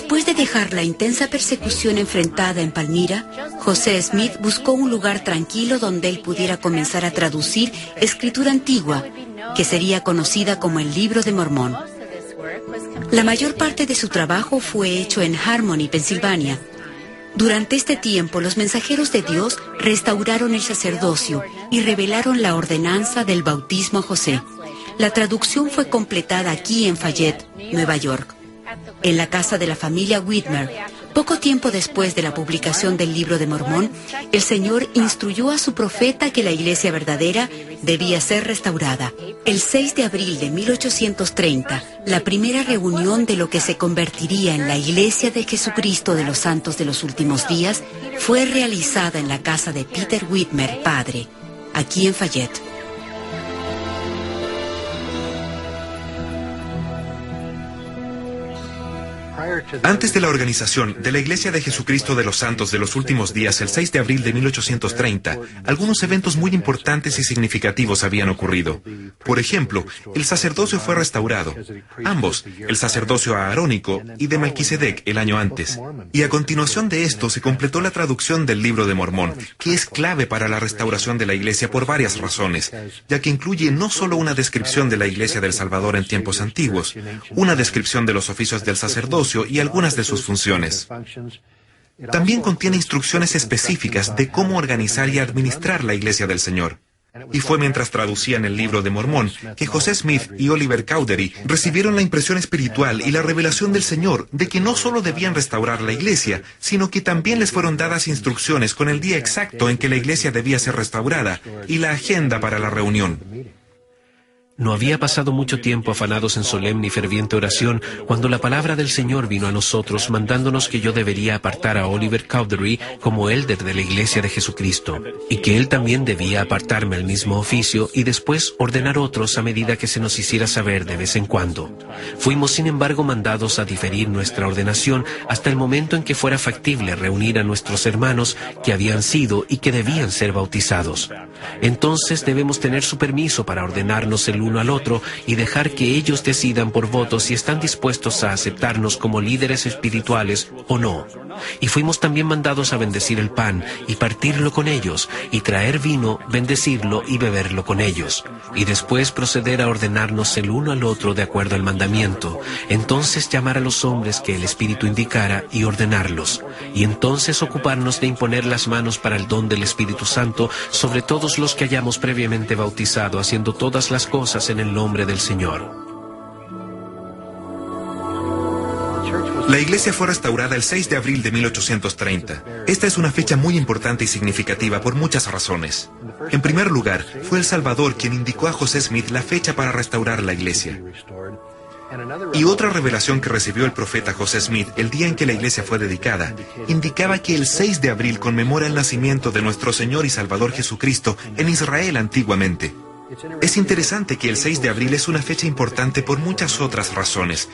Después de dejar la intensa persecución enfrentada en Palmira, José Smith buscó un lugar tranquilo donde él pudiera comenzar a traducir escritura antigua, que sería conocida como el Libro de Mormón. La mayor parte de su trabajo fue hecho en Harmony, Pensilvania. Durante este tiempo, los mensajeros de Dios restauraron el sacerdocio y revelaron la ordenanza del bautismo a José. La traducción fue completada aquí en Fayette, Nueva York, en la casa de la familia Whitmer. Poco tiempo después de la publicación del Libro de Mormón, el Señor instruyó a su profeta que la iglesia verdadera debía ser restaurada. El 6 de abril de 1830, la primera reunión de lo que se convertiría en la Iglesia de Jesucristo de los Santos de los Últimos Días fue realizada en la casa de Peter Whitmer, padre, aquí en Fayette. Antes de la organización de la Iglesia de Jesucristo de los Santos de los Últimos Días, el 6 de abril de 1830, algunos eventos muy importantes y significativos habían ocurrido. Por ejemplo, el sacerdocio fue restaurado, ambos, el sacerdocio aarónico y de Melquisedec el año antes. Y a continuación de esto se completó la traducción del Libro de Mormón, que es clave para la restauración de la Iglesia por varias razones, ya que incluye no solo una descripción de la Iglesia del Salvador en tiempos antiguos, una descripción de los oficios del sacerdocio y algunas de sus funciones. También contiene instrucciones específicas de cómo organizar y administrar la Iglesia del Señor. Y fue mientras traducían el Libro de Mormón que José Smith y Oliver Cowdery recibieron la impresión espiritual y la revelación del Señor de que no solo debían restaurar la Iglesia, sino que también les fueron dadas instrucciones con el día exacto en que la Iglesia debía ser restaurada y la agenda para la reunión. No había pasado mucho tiempo afanados en solemne y ferviente oración cuando la palabra del Señor vino a nosotros mandándonos que yo debería apartar a Oliver Cowdery como élder de la Iglesia de Jesucristo y que él también debía apartarme al mismo oficio y después ordenar otros a medida que se nos hiciera saber de vez en cuando. Fuimos sin embargo mandados a diferir nuestra ordenación hasta el momento en que fuera factible reunir a nuestros hermanos que habían sido y que debían ser bautizados. Entonces debemos tener su permiso para ordenarnos el uno al otro y dejar que ellos decidan por voto si están dispuestos a aceptarnos como líderes espirituales o no. Y fuimos también mandados a bendecir el pan y partirlo con ellos, y traer vino, bendecirlo y beberlo con ellos, y después proceder a ordenarnos el uno al otro de acuerdo al mandamiento. Entonces llamar a los hombres que el Espíritu indicara y ordenarlos, y entonces ocuparnos de imponer las manos para el don del Espíritu Santo sobre todos los que hayamos previamente bautizado, haciendo todas las cosas en el nombre del Señor. La iglesia fue restaurada el 6 de abril de 1830. Esta es una fecha muy importante y significativa por muchas razones. En primer lugar, fue el Salvador quien indicó a José Smith la fecha para restaurar la iglesia. Y otra revelación que recibió el profeta José Smith el día en que la iglesia fue dedicada, indicaba que el 6 de abril conmemora el nacimiento de nuestro Señor y Salvador Jesucristo en Israel antiguamente. Es interesante que el 6 de abril es una fecha importante por muchas otras razones,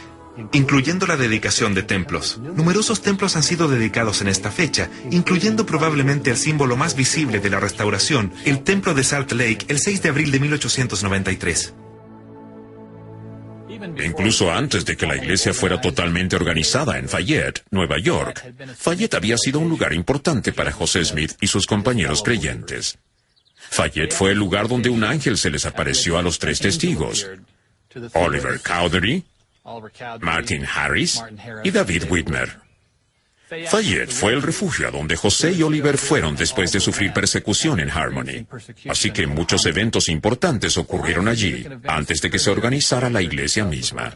incluyendo la dedicación de templos. Numerosos templos han sido dedicados en esta fecha, incluyendo probablemente el símbolo más visible de la restauración, el templo de Salt Lake, el 6 de abril de 1893. Incluso antes de que la iglesia fuera totalmente organizada en Fayette, Nueva York, Fayette había sido un lugar importante para José Smith y sus compañeros creyentes. Fayette fue el lugar donde un ángel se les apareció a los tres testigos: Oliver Cowdery, Martin Harris y David Whitmer. Fayette fue el refugio a donde José y Oliver fueron después de sufrir persecución en Harmony. Así que muchos eventos importantes ocurrieron allí antes de que se organizara la iglesia misma.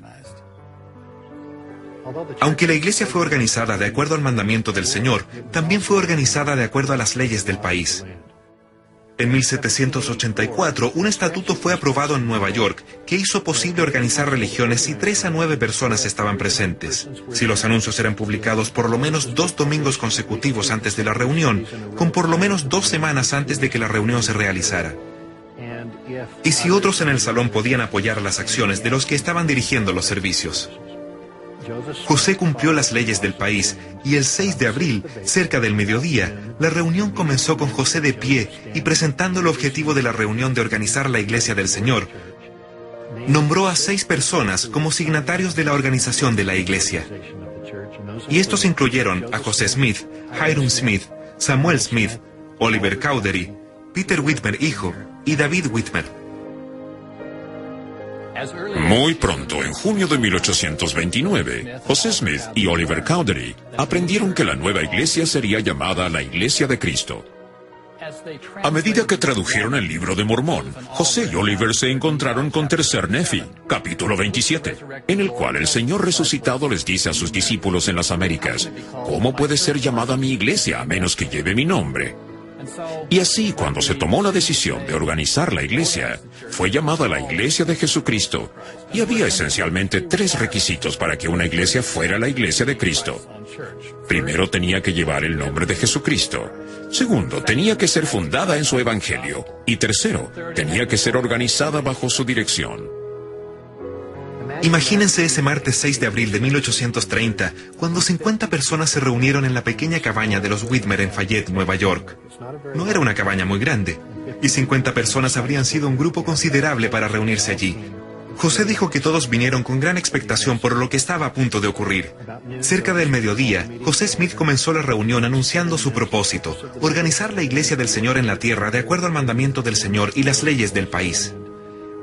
Aunque la iglesia fue organizada de acuerdo al mandamiento del Señor, también fue organizada de acuerdo a las leyes del país. En 1784, un estatuto fue aprobado en Nueva York que hizo posible organizar religiones si 3 a 9 personas estaban presentes. Si los anuncios eran publicados por lo menos 2 domingos consecutivos antes de la reunión, con por lo menos 2 semanas antes de que la reunión se realizara. Y si otros en el salón podían apoyar las acciones de los que estaban dirigiendo los servicios. José cumplió las leyes del país y el 6 de abril, cerca del mediodía, la reunión comenzó con José de pie y presentando el objetivo de la reunión de organizar la iglesia del Señor. Nombró a 6 personas como signatarios de la organización de la iglesia. Y estos incluyeron a José Smith, Hyrum Smith, Samuel Smith, Oliver Cowdery, Peter Whitmer hijo y David Whitmer. Muy pronto, en junio de 1829, José Smith y Oliver Cowdery aprendieron que la nueva iglesia sería llamada la Iglesia de Cristo. A medida que tradujeron el Libro de Mormón, José y Oliver se encontraron con Tercer Nefi, capítulo 27, en el cual el Señor resucitado les dice a sus discípulos en las Américas: ¿cómo puede ser llamada mi iglesia a menos que lleve mi nombre? Y así, cuando se tomó la decisión de organizar la iglesia, fue llamada la Iglesia de Jesucristo, y había esencialmente 3 requisitos para que una iglesia fuera la Iglesia de Cristo. Primero, tenía que llevar el nombre de Jesucristo. Segundo, tenía que ser fundada en su Evangelio. Y tercero, tenía que ser organizada bajo su dirección. Imagínense ese martes 6 de abril de 1830, cuando 50 personas se reunieron en la pequeña cabaña de los Whitmer en Fayette, Nueva York. No era una cabaña muy grande, y 50 personas habrían sido un grupo considerable para reunirse allí. José dijo que todos vinieron con gran expectación por lo que estaba a punto de ocurrir. Cerca del mediodía, José Smith comenzó la reunión anunciando su propósito: organizar la iglesia del Señor en la tierra de acuerdo al mandamiento del Señor y las leyes del país.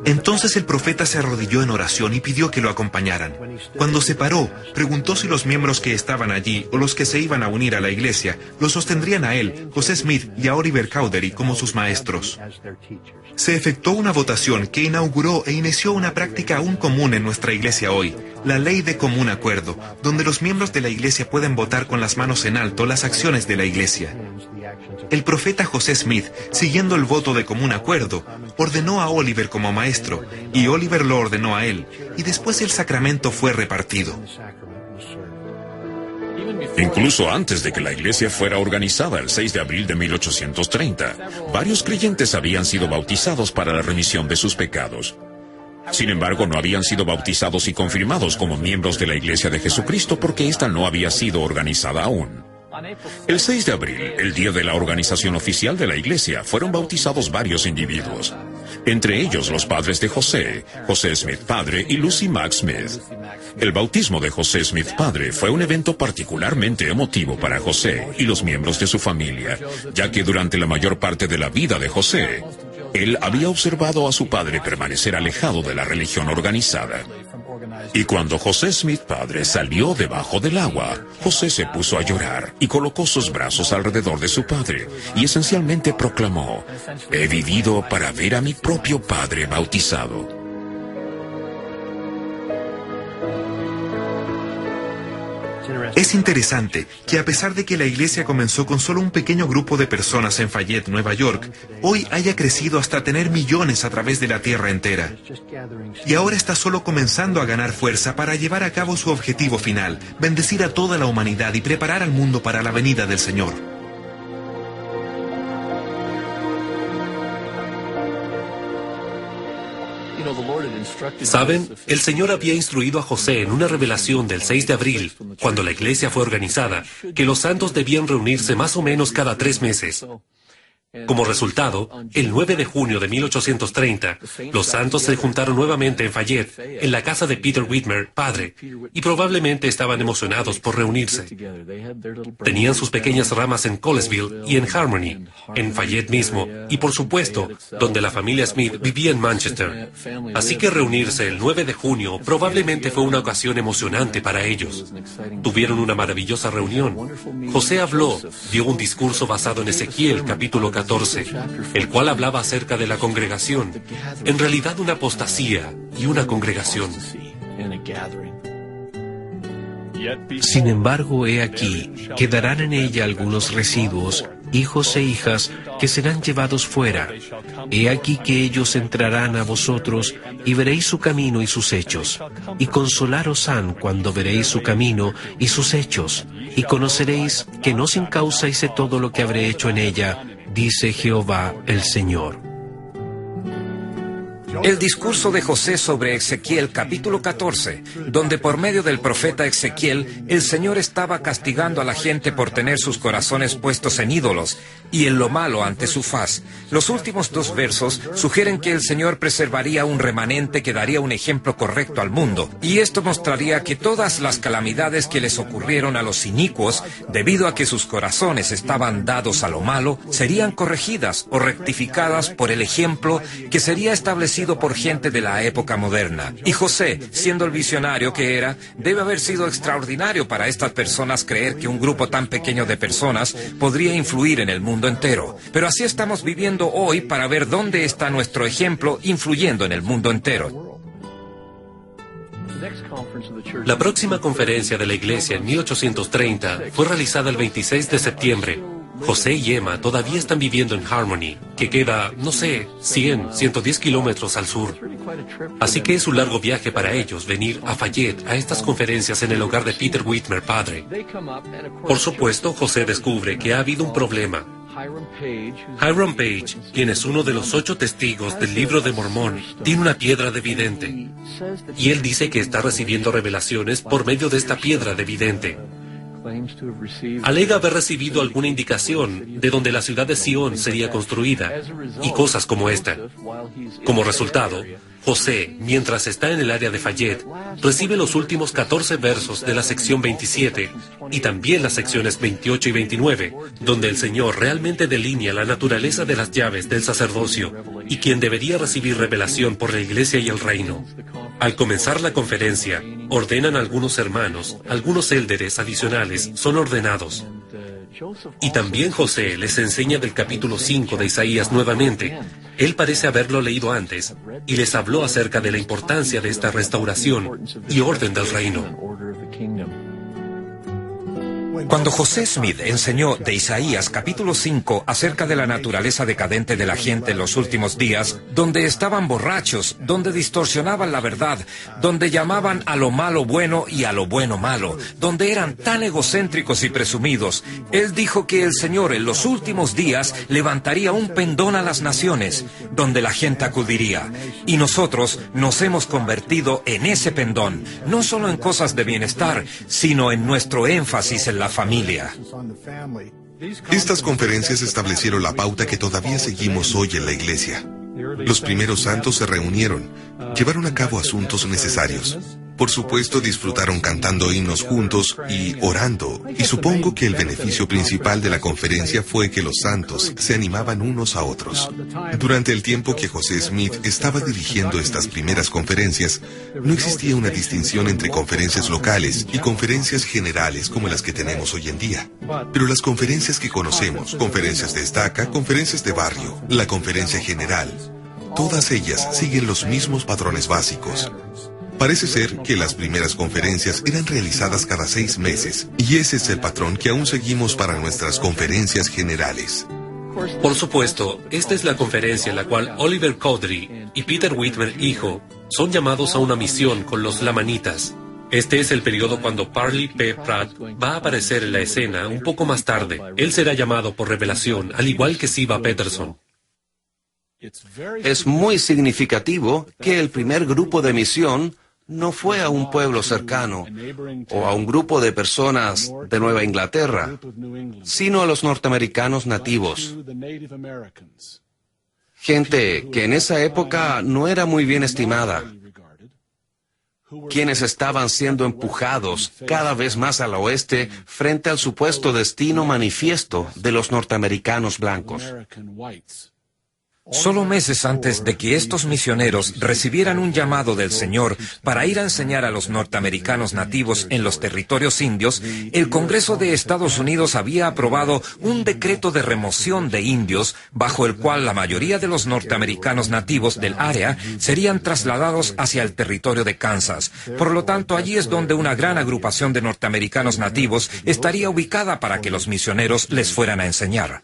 Entonces el profeta se arrodilló en oración y pidió que lo acompañaran. Cuando se paró, preguntó si los miembros que estaban allí o los que se iban a unir a la iglesia lo sostendrían a él, José Smith y a Oliver Cowdery como sus maestros. Se efectuó una votación que inauguró e inició una práctica aún común en nuestra iglesia hoy, la ley de común acuerdo, donde los miembros de la iglesia pueden votar con las manos en alto las acciones de la iglesia. El profeta José Smith, siguiendo el voto de común acuerdo, ordenó a Oliver como maestro, y Oliver lo ordenó a él, y después el sacramento fue repartido. Incluso antes de que la iglesia fuera organizada el 6 de abril de 1830, varios creyentes habían sido bautizados para la remisión de sus pecados. Sin embargo, no habían sido bautizados y confirmados como miembros de la Iglesia de Jesucristo porque ésta no había sido organizada aún. El 6 de abril, el día de la organización oficial de la iglesia, fueron bautizados varios individuos. Entre ellos los padres de José, José Smith padre y Lucy Mack Smith. El bautismo de José Smith padre fue un evento particularmente emotivo para José y los miembros de su familia, ya que durante la mayor parte de la vida de José, él había observado a su padre permanecer alejado de la religión organizada. Y cuando José Smith padre salió debajo del agua, José se puso a llorar y colocó sus brazos alrededor de su padre y esencialmente proclamó: «He vivido para ver a mi propio padre bautizado». Es interesante que a pesar de que la iglesia comenzó con solo un pequeño grupo de personas en Fayette, Nueva York, hoy haya crecido hasta tener millones a través de la tierra entera. Y ahora está solo comenzando a ganar fuerza para llevar a cabo su objetivo final: bendecir a toda la humanidad y preparar al mundo para la venida del Señor. ¿Saben? El Señor había instruido a José en una revelación del 6 de abril, cuando la iglesia fue organizada, que los santos debían reunirse más o menos cada 3 meses. Como resultado, el 9 de junio de 1830, los santos se juntaron nuevamente en Fayette, en la casa de Peter Whitmer, padre, y probablemente estaban emocionados por reunirse. Tenían sus pequeñas ramas en Colesville y en Harmony, en Fayette mismo, y por supuesto, donde la familia Smith vivía en Manchester. Así que reunirse el 9 de junio probablemente fue una ocasión emocionante para ellos. Tuvieron una maravillosa reunión. José habló, dio un discurso basado en Ezequiel, capítulo 14, el cual hablaba acerca de la congregación, en realidad una apostasía y una congregación. Sin embargo, he aquí, quedarán en ella algunos residuos, hijos e hijas, que serán llevados fuera. He aquí que ellos entrarán a vosotros, y veréis su camino y sus hechos. Y consolaros han cuando veréis su camino y sus hechos, y conoceréis que no sin causa hice todo lo que habré hecho en ella, dice Jehová el Señor. El discurso de José sobre Ezequiel capítulo 14, donde por medio del profeta Ezequiel, el Señor estaba castigando a la gente por tener sus corazones puestos en ídolos y en lo malo ante su faz. Los últimos 2 versos sugieren que el Señor preservaría un remanente que daría un ejemplo correcto al mundo, y esto mostraría que todas las calamidades que les ocurrieron a los inicuos, debido a que sus corazones estaban dados a lo malo, serían corregidas o rectificadas por el ejemplo que sería establecido por gente de la época moderna. Y José, siendo el visionario que era, debe haber sido extraordinario para estas personas creer que un grupo tan pequeño de personas podría influir en el mundo entero. Pero así estamos viviendo hoy para ver dónde está nuestro ejemplo influyendo en el mundo entero. La próxima conferencia de la Iglesia en 1830 fue realizada el 26 de septiembre. José y Emma todavía están viviendo en Harmony, que queda, no sé, 100, 110 kilómetros al sur. Así que es un largo viaje para ellos venir a Fayette a estas conferencias en el hogar de Peter Whitmer, padre. Por supuesto, José descubre que ha habido un problema. Hiram Page, quien es uno de los 8 testigos del Libro de Mormón, tiene una piedra de vidente. Y él dice que está recibiendo revelaciones por medio de esta piedra de vidente. Alega haber recibido alguna indicación de donde la ciudad de Sion sería construida, y cosas como esta. Como resultado, José, mientras está en el área de Fayette, recibe los últimos 14 versos de la sección 27, y también las secciones 28 y 29, donde el Señor realmente delinea la naturaleza de las llaves del sacerdocio, y quien debería recibir revelación por la Iglesia y el reino. Al comenzar la conferencia, ordenan a algunos hermanos, algunos élderes adicionales son ordenados. Y también José les enseña del capítulo 5 de Isaías nuevamente. Él parece haberlo leído antes, y les habló acerca de la importancia de esta restauración y orden del reino. Cuando José Smith enseñó de Isaías capítulo 5 acerca de la naturaleza decadente de la gente en los últimos días, donde estaban borrachos, donde distorsionaban la verdad, donde llamaban a lo malo bueno y a lo bueno malo, donde eran tan egocéntricos y presumidos, él dijo que el Señor en los últimos días levantaría un pendón a las naciones, donde la gente acudiría. Y nosotros nos hemos convertido en ese pendón, no solo en cosas de bienestar, sino en nuestro énfasis en la familia. Estas conferencias establecieron la pauta que todavía seguimos hoy en la Iglesia. Los primeros santos se reunieron, llevaron a cabo asuntos necesarios. Por supuesto, disfrutaron cantando himnos juntos y orando, y supongo que el beneficio principal de la conferencia fue que los santos se animaban unos a otros. Durante el tiempo que José Smith estaba dirigiendo estas primeras conferencias, no existía una distinción entre conferencias locales y conferencias generales como las que tenemos hoy en día. Pero las conferencias que conocemos, conferencias de estaca, conferencias de barrio, la conferencia general, todas ellas siguen los mismos patrones básicos. Parece ser que las primeras conferencias eran realizadas cada 6 meses, y ese es el patrón que aún seguimos para nuestras conferencias generales. Por supuesto, esta es la conferencia en la cual Oliver Cowdery y Peter Whitmer, hijo, son llamados a una misión con los lamanitas. Este es el periodo cuando Parley P. Pratt va a aparecer en la escena un poco más tarde. Él será llamado por revelación, al igual que Siva Peterson. Es muy significativo que el primer grupo de misión no fue a un pueblo cercano o a un grupo de personas de Nueva Inglaterra, sino a los norteamericanos nativos. Gente que en esa época no era muy bien estimada, quienes estaban siendo empujados cada vez más al oeste frente al supuesto destino manifiesto de los norteamericanos blancos. Solo meses antes de que estos misioneros recibieran un llamado del Señor para ir a enseñar a los norteamericanos nativos en los territorios indios, el Congreso de Estados Unidos había aprobado un decreto de remoción de indios, bajo el cual la mayoría de los norteamericanos nativos del área serían trasladados hacia el territorio de Kansas. Por lo tanto, allí es donde una gran agrupación de norteamericanos nativos estaría ubicada para que los misioneros les fueran a enseñar.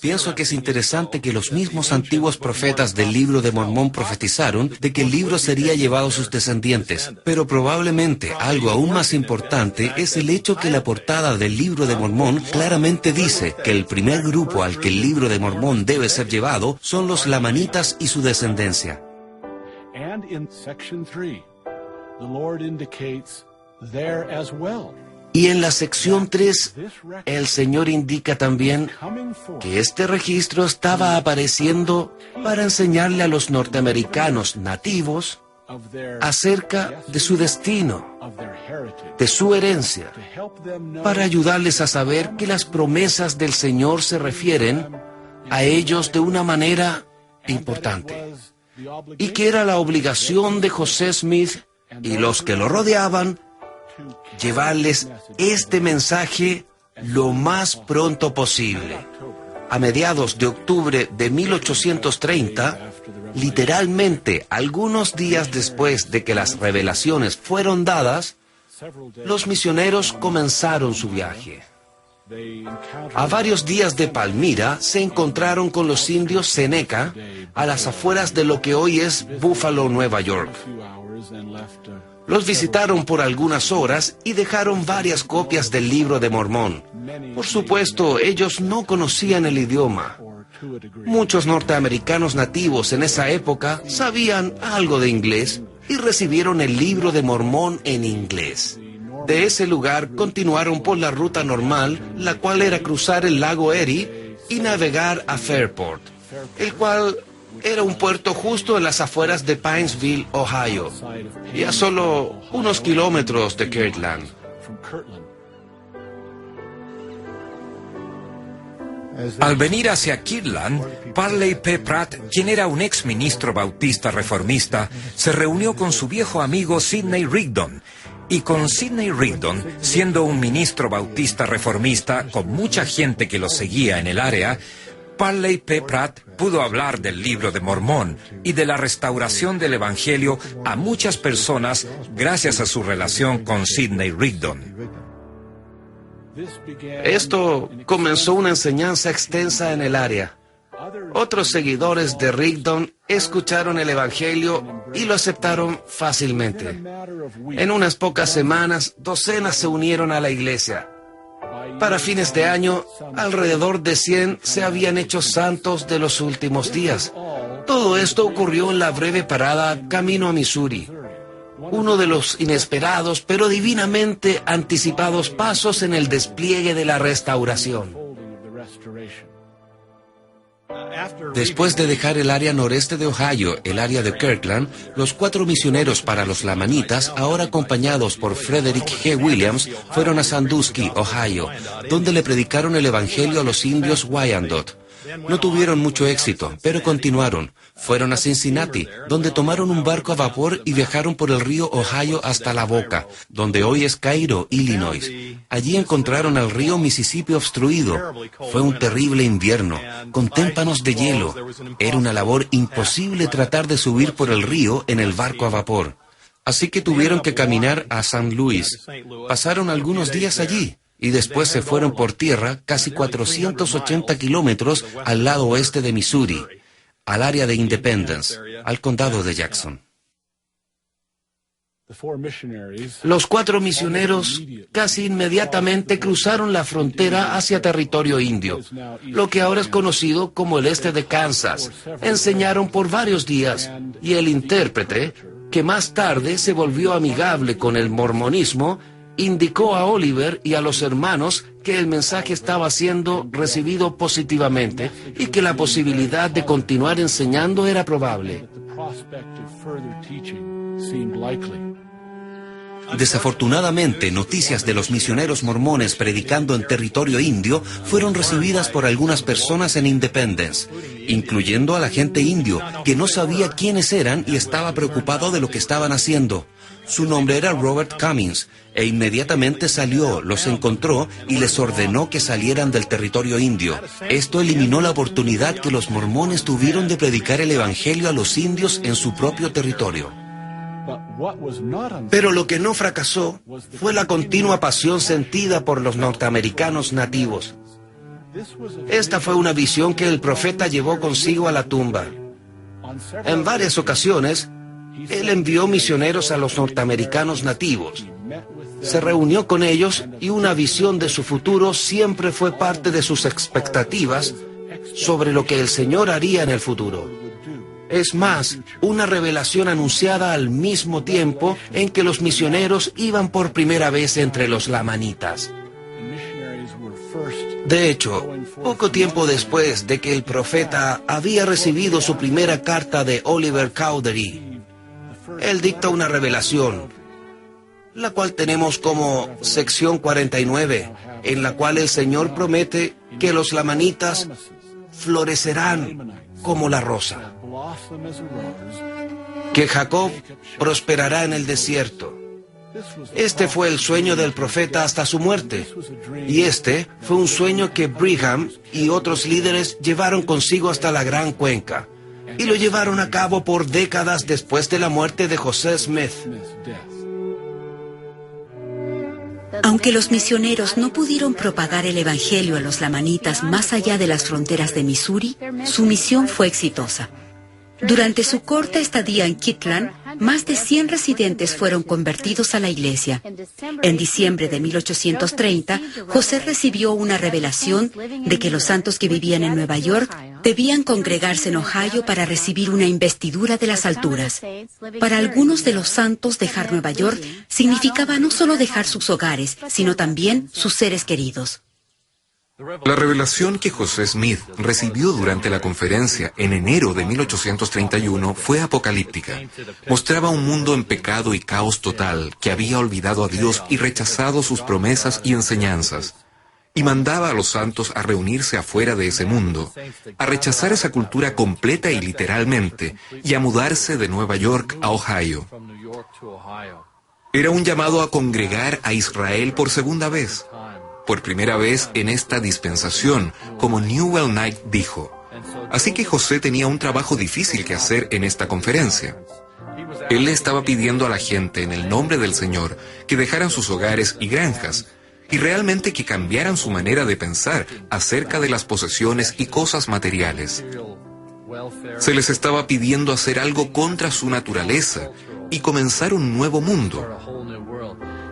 Pienso que es interesante que los mismos antiguos profetas del Libro de Mormón profetizaron de que el libro sería llevado a sus descendientes, pero probablemente algo aún más importante es el hecho que la portada del Libro de Mormón claramente dice que el primer grupo al que el Libro de Mormón debe ser llevado son los lamanitas y su descendencia. Y en la sección 3, el Señor indica también que este registro estaba apareciendo para enseñarle a los norteamericanos nativos acerca de su destino, de su herencia, para ayudarles a saber que las promesas del Señor se refieren a ellos de una manera importante, y que era la obligación de José Smith y los que lo rodeaban llevarles este mensaje lo más pronto posible. A mediados de octubre de 1830, literalmente algunos días después de que las revelaciones fueron dadas, los misioneros comenzaron su viaje. A varios días de Palmira se encontraron con los indios Seneca a las afueras de lo que hoy es Buffalo, Nueva York. Los visitaron por algunas horas y dejaron varias copias del Libro de Mormón. Por supuesto, ellos no conocían el idioma. Muchos norteamericanos nativos en esa época sabían algo de inglés y recibieron el Libro de Mormón en inglés. De ese lugar continuaron por la ruta normal, la cual era cruzar el lago Erie y navegar a Fairport, el cual era un puerto justo en las afueras de Paintsville, Ohio, y a solo unos kilómetros de Kirtland. Al venir hacia Kirtland, Parley P. Pratt, quien era un ex ministro bautista reformista, se reunió con su viejo amigo Sidney Rigdon. Y con Sidney Rigdon, siendo un ministro bautista reformista con mucha gente que lo seguía en el área, Parley P. Pratt pudo hablar del Libro de Mormón y de la restauración del Evangelio a muchas personas gracias a su relación con Sidney Rigdon. Esto comenzó una enseñanza extensa en el área. Otros seguidores de Rigdon escucharon el Evangelio y lo aceptaron fácilmente. En unas pocas semanas, docenas se unieron a la iglesia. Para fines de año, alrededor de 100 se habían hecho santos de los últimos días. Todo esto ocurrió en la breve parada camino a Missouri. Uno de los inesperados pero divinamente anticipados pasos en el despliegue de la restauración. Después de dejar el área noreste de Ohio, el área de Kirtland, los 4 misioneros para los lamanitas, ahora acompañados por Frederick G. Williams, fueron a Sandusky, Ohio, donde le predicaron el evangelio a los indios Wyandot. No tuvieron mucho éxito, pero continuaron. Fueron a Cincinnati, donde tomaron un barco a vapor y viajaron por el río Ohio hasta La Boca, donde hoy es Cairo, Illinois. Allí encontraron el río Mississippi obstruido. Fue un terrible invierno, con témpanos de hielo. Era una labor imposible tratar de subir por el río en el barco a vapor. Así que tuvieron que caminar a St. Louis. Pasaron algunos días allí. Y después se fueron por tierra casi 480 kilómetros al lado oeste de Missouri, al área de Independence, al condado de Jackson. Los 4 misioneros casi inmediatamente cruzaron la frontera hacia territorio indio, lo que ahora es conocido como el este de Kansas. Enseñaron por varios días y el intérprete, que más tarde se volvió amigable con el mormonismo, indicó a Oliver y a los hermanos que el mensaje estaba siendo recibido positivamente y que la posibilidad de continuar enseñando era probable. Desafortunadamente, noticias de los misioneros mormones predicando en territorio indio fueron recibidas por algunas personas en Independence, incluyendo a la gente indio, que no sabía quiénes eran y estaba preocupado de lo que estaban haciendo. Su nombre era Robert Cummings, e inmediatamente salió, los encontró y les ordenó que salieran del territorio indio. Esto eliminó la oportunidad que los mormones tuvieron de predicar el evangelio a los indios en su propio territorio. Pero lo que no fracasó fue la continua pasión sentida por los norteamericanos nativos. Esta fue una visión que el profeta llevó consigo a la tumba. En varias ocasiones, él envió misioneros a los norteamericanos nativos. Se reunió con ellos y una visión de su futuro siempre fue parte de sus expectativas sobre lo que el Señor haría en el futuro. Es más, una revelación anunciada al mismo tiempo en que los misioneros iban por primera vez entre los lamanitas. De hecho, poco tiempo después de que el profeta había recibido su primera carta de Oliver Cowdery, él dicta una revelación, la cual tenemos como sección 49, en la cual el Señor promete que los lamanitas florecerán como la rosa, que Jacob prosperará en el desierto. Este fue el sueño del profeta hasta su muerte, y este fue un sueño que Brigham y otros líderes llevaron consigo hasta la Gran Cuenca, y lo llevaron a cabo por décadas después de la muerte de José Smith. Aunque los misioneros no pudieron propagar el evangelio a los lamanitas más allá de las fronteras de Missouri, su misión fue exitosa. Durante su corta estadía en Kirtland, más de 100 residentes fueron convertidos a la iglesia. En diciembre de 1830, José recibió una revelación de que los santos que vivían en Nueva York debían congregarse en Ohio para recibir una investidura de las alturas. Para algunos de los santos, dejar Nueva York significaba no solo dejar sus hogares, sino también sus seres queridos. La revelación que José Smith recibió durante la conferencia en enero de 1831 fue apocalíptica. Mostraba un mundo en pecado y caos total que había olvidado a Dios y rechazado sus promesas y enseñanzas. Y mandaba a los santos a reunirse afuera de ese mundo, a rechazar esa cultura completa y literalmente, y a mudarse de Nueva York a Ohio. Era un llamado a congregar a Israel por segunda vez. Por primera vez en esta dispensación, como Newell Knight dijo. Así que José tenía un trabajo difícil que hacer en esta conferencia. Él le estaba pidiendo a la gente, en el nombre del Señor, que dejaran sus hogares y granjas, y realmente que cambiaran su manera de pensar acerca de las posesiones y cosas materiales. Se les estaba pidiendo hacer algo contra su naturaleza y comenzar un nuevo mundo.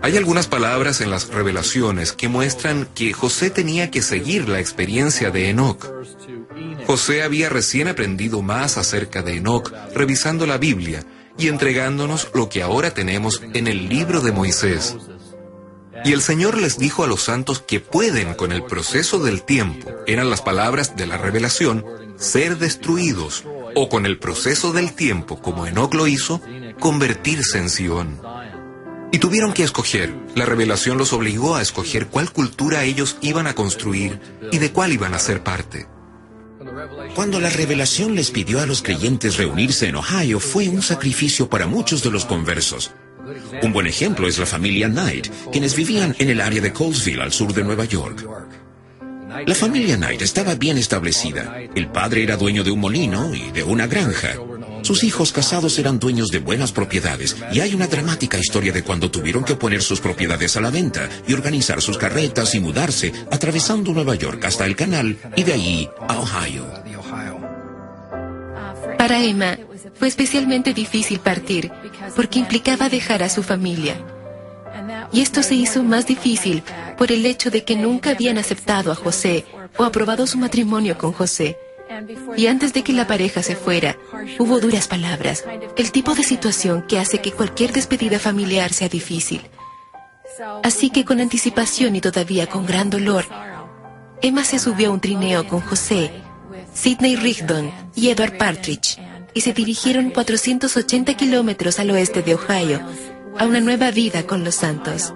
Hay algunas palabras en las revelaciones que muestran que José tenía que seguir la experiencia de Enoc. José había recién aprendido más acerca de Enoc revisando la Biblia y entregándonos lo que ahora tenemos en el libro de Moisés. Y el Señor les dijo a los santos que pueden, con el proceso del tiempo, eran las palabras de la revelación, ser destruidos, o con el proceso del tiempo, como Enoc lo hizo, convertirse en Sion. Y tuvieron que escoger. La revelación los obligó a escoger cuál cultura ellos iban a construir y de cuál iban a ser parte. Cuando la revelación les pidió a los creyentes reunirse en Ohio, fue un sacrificio para muchos de los conversos. Un buen ejemplo es la familia Knight, quienes vivían en el área de Colesville, al sur de Nueva York. La familia Knight estaba bien establecida. El padre era dueño de un molino y de una granja. Sus hijos casados eran dueños de buenas propiedades, y hay una dramática historia de cuando tuvieron que poner sus propiedades a la venta y organizar sus carretas y mudarse, atravesando Nueva York hasta el canal y de ahí a Ohio. Para Emma, fue especialmente difícil partir, porque implicaba dejar a su familia. Y esto se hizo más difícil por el hecho de que nunca habían aceptado a José o aprobado su matrimonio con José. Y antes de que la pareja se fuera, hubo duras palabras, el tipo de situación que hace que cualquier despedida familiar sea difícil. Así que con anticipación y todavía con gran dolor, Emma se subió a un trineo con José, Sidney Rigdon y Edward Partridge, y se dirigieron 480 kilómetros al oeste de Ohio, a una nueva vida con los santos.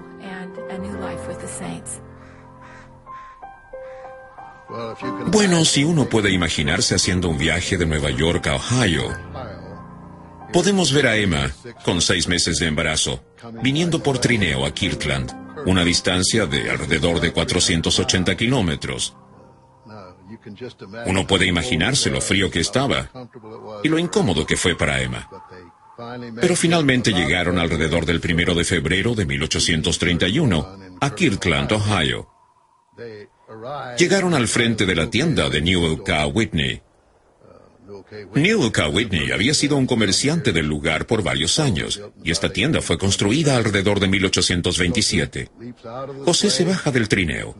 Bueno, si uno puede imaginarse haciendo un viaje de Nueva York a Ohio, podemos ver a Emma, con 6 meses de embarazo, viniendo por trineo a Kirtland, una distancia de alrededor de 480 kilómetros. Uno puede imaginarse lo frío que estaba y lo incómodo que fue para Emma. Pero finalmente llegaron alrededor del 1 de febrero de 1831 a Kirtland, Ohio. Llegaron al frente de la tienda de Newell K. Whitney. Newell K. Whitney había sido un comerciante del lugar por varios años, y esta tienda fue construida alrededor de 1827. José se baja del trineo,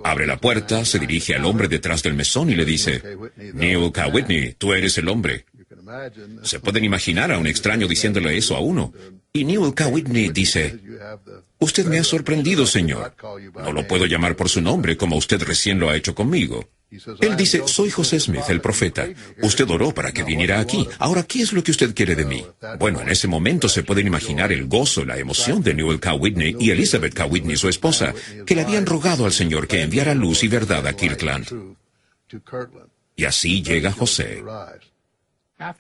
abre la puerta, se dirige al hombre detrás del mesón y le dice: Newell K. Whitney, tú eres el hombre. Se pueden imaginar a un extraño diciéndole eso a uno. Y Newell K. Whitney dice, «Usted me ha sorprendido, señor. No lo puedo llamar por su nombre como usted recién lo ha hecho conmigo». Él dice, «Soy José Smith, el profeta. Usted oró para que viniera aquí. Ahora, ¿qué es lo que usted quiere de mí?». Bueno, en ese momento se pueden imaginar el gozo, la emoción de Newell K. Whitney y Elizabeth K. Whitney, su esposa, que le habían rogado al Señor que enviara luz y verdad a Kirtland. Y así llega José.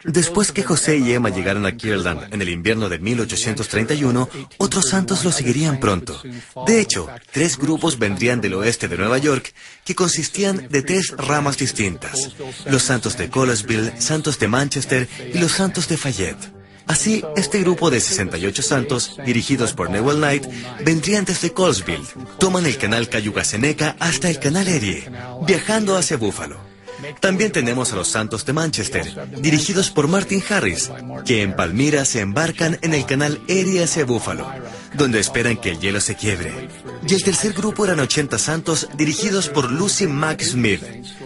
Después que José y Emma llegaron a Kirtland en el invierno de 1831, otros santos lo seguirían pronto. De hecho, 3 grupos vendrían del oeste de Nueva York que consistían de 3 ramas distintas: los santos de Colesville, santos de Manchester y los santos de Fayette. Así, este grupo de 68 santos, dirigidos por Newell Knight, vendrían desde Colesville, toman el canal Cayuga Seneca hasta el canal Erie, viajando hacia Buffalo. También tenemos a los santos de Manchester, dirigidos por Martin Harris, que en Palmyra se embarcan en el canal Erie hacia Buffalo, donde esperan que el hielo se quiebre. Y el tercer grupo eran 80 santos dirigidos por Lucy Mack Smith,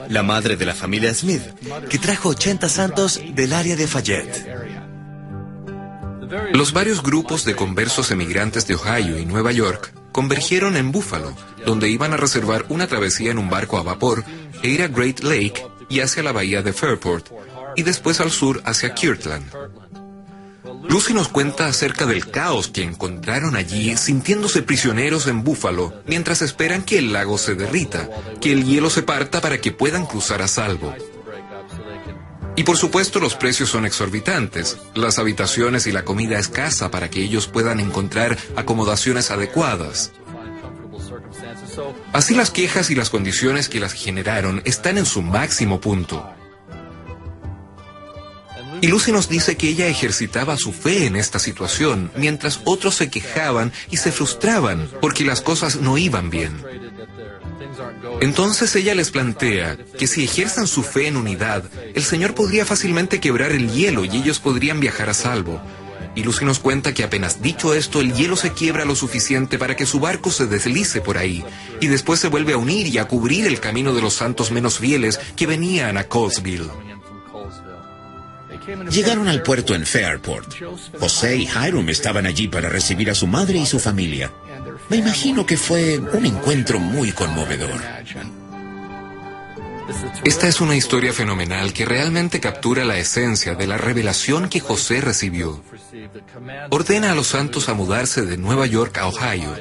la madre de la familia Smith, que trajo 80 santos del área de Fayette. Los varios grupos de conversos emigrantes de Ohio y Nueva York convergieron en Buffalo, donde iban a reservar una travesía en un barco a vapor e ir a Great Lake y hacia la bahía de Fairport, y después al sur hacia Kirtland. Lucy nos cuenta acerca del caos que encontraron allí, sintiéndose prisioneros en Buffalo, mientras esperan que el lago se derrita, que el hielo se parta para que puedan cruzar a salvo. Y por supuesto los precios son exorbitantes, las habitaciones y la comida escasa para que ellos puedan encontrar acomodaciones adecuadas. Así las quejas y las condiciones que las generaron están en su máximo punto. Y Lucy nos dice que ella ejercitaba su fe en esta situación, mientras otros se quejaban y se frustraban porque las cosas no iban bien. Entonces ella les plantea que si ejerzan su fe en unidad, el Señor podría fácilmente quebrar el hielo y ellos podrían viajar a salvo. Y Lucy nos cuenta que apenas dicho esto, el hielo se quiebra lo suficiente para que su barco se deslice por ahí, y después se vuelve a unir y a cubrir el camino de los santos menos fieles que venían a Colesville. Llegaron al puerto en Fairport. José y Hiram estaban allí para recibir a su madre y su familia. Me imagino que fue un encuentro muy conmovedor. Esta es una historia fenomenal que realmente captura la esencia de la revelación que José recibió. Ordena a los santos a mudarse de Nueva York a Ohio.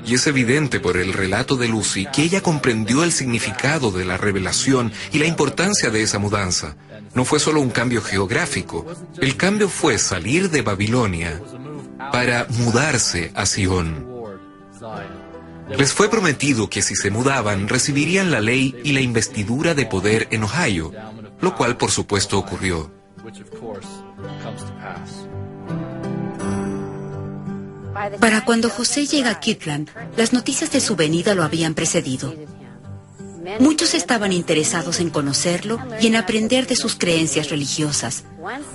Y es evidente por el relato de Lucy que ella comprendió el significado de la revelación y la importancia de esa mudanza. No fue solo un cambio geográfico, el cambio fue salir de Babilonia para mudarse a Sion. Les fue prometido que si se mudaban recibirían la ley y la investidura de poder en Ohio, lo cual por supuesto ocurrió. Para cuando José llega a Kirtland, las noticias de su venida lo habían precedido. Muchos estaban interesados en conocerlo y en aprender de sus creencias religiosas.